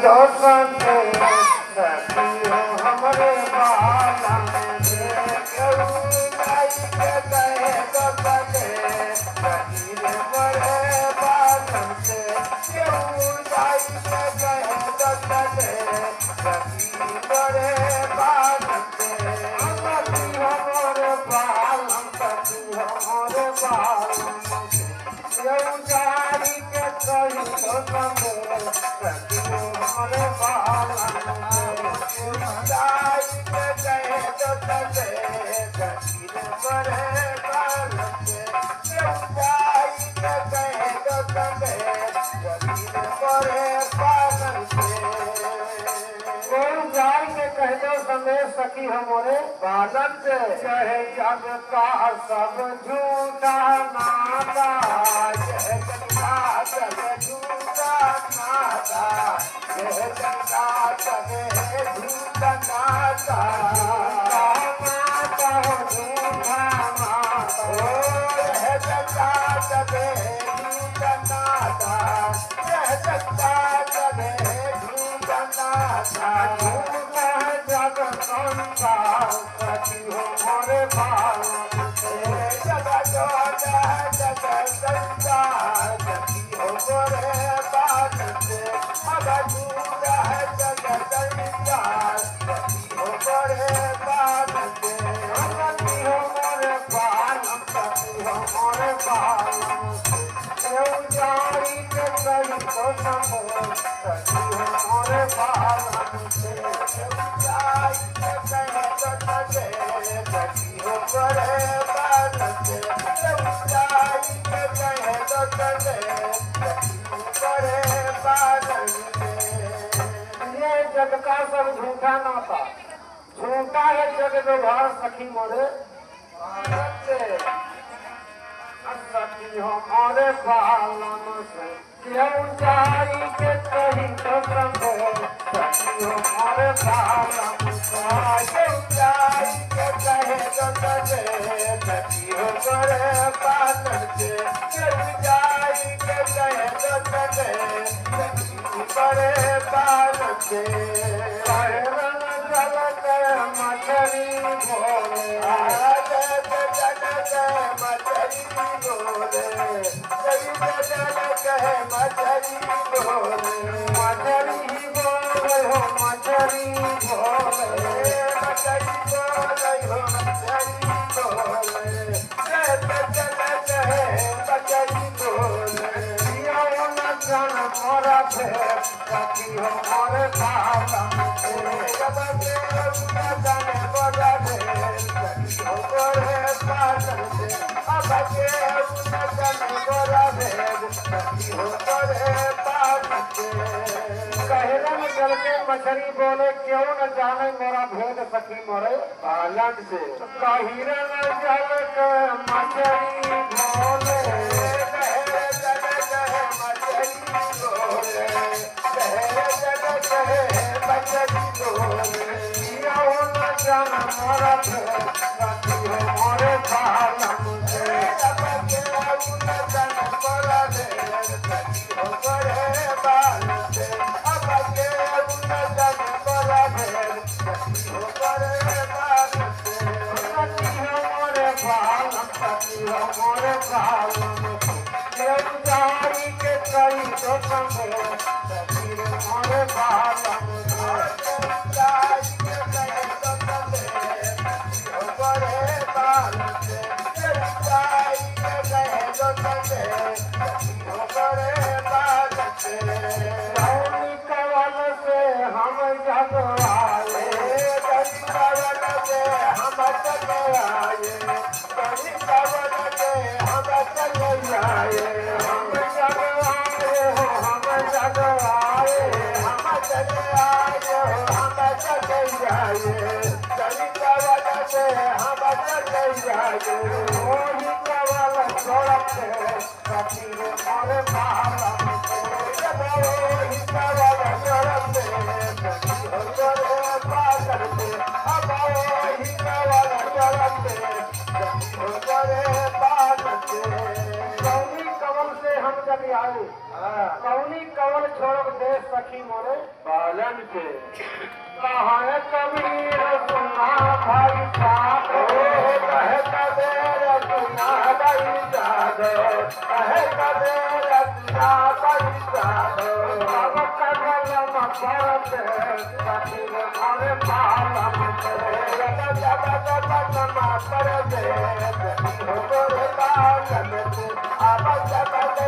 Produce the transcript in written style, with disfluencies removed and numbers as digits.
दो संगे सखी हो हमरे बालन से केहू जाई के कहे तो सके सखी रे बड़े बालन से केहू जाई के कहे तो सके सखी बड़े बालन से सखी हमरे बालन सखी हमरे बालन से केहू जाई के कहे तो सके सखी हमरे बालन से जाई के कहे तो सके सखी रे बड़े बालन से केहू जाई के कहे तो सके सखी रे बड़े बालन से कोई जाई के कह दो संगे सखी हमरे बालन से चाहे जग का सब झूठा नाता चाहे जग का सब झूठा नाता चाहे जग का सब झूठा नाता नाता हो झूठा नाता चाहे जग का सब झूठा नाता चाहे जग का सब झूठा नाता झूठा जग संसार सखी हो मोरे बालन से जग जोड़ा जग संसार सखी हो मोरे बालन से अब झूठा जग संसार सखी हो मोरे बालन से सखी हो मोरे बालन सखी हो मोरे बालन से केहू जाई के कही तो सके सखी हो मोरे बालन से केहू जाई के कहे तो सके सखी हो मोरे बालन से केहू जाई के कहे तो सके सखी हो मोरे बालन से ये जग का सब झूठा नाता झूठा है जग व्यवहार सखी मोरे बालन से सखी हो मोरे बालन से केहू जाई के कही तो सके सखी हो मोरे बालन से केहू जाई के कहे तो सके सखी हो मोरे बालन से केहू जाई के कहे तो सके सखी हो मोरे बालन से मछली बोले मछली बोले मछली बोले मछली बोले हो मछली बोले मछली बोले हो मछली बोले मछली बोले जन मोरा फेर सखी हो मोरे बालन से जब जन मोरा फेर सखी हो मोरे बालन से अब के जन मोरा फेर सखी हो मोरे बालन से कहलन जल के मछली बोले क्यों न जाने मोरा भेद सखी मोरे बालन से कहिरन जल के मछली बोले जन मोरा सखी हो मोरे बालन से जन मोरा सखी हो मोरे बालन से अब के जन मोरा सखी हो मोरे बालन से सखी हो मोरे बालन सखी हो मोरे बालन केहू जाई के कही तो सके सखी रे मोरे बालन से जाई के कहे तो सके सखी हो मोरे बालन से जाई के कहे तो सके सखी हो मोरे बालन से कौनी कवल से हम जग आए कभी कवल से हम चले आए कभी कवल से हम चले आए हम जग आए हो हम जग आए हम चले आए हो हम चले जाए कभी कवल से हम चले जाए वही कवल छोड़ के सखी रे मोरे बालन से वही कवल छोड़ के सखी हो मोरे बालन से अब वही कवल छोड़ के सखी हो मोरे बालन से कौनी कवल से हम जग आए कौनी कवल छोड़ दे सखी मोरे बोलन से कहे कबीर सुना भाई साधो कहे कबीर सुना भाई साधो कहे कबीर सुना भाई साधो अब कदम परते कबीर हमारे पालम से जब कदम परते कबीर पालम से अब जब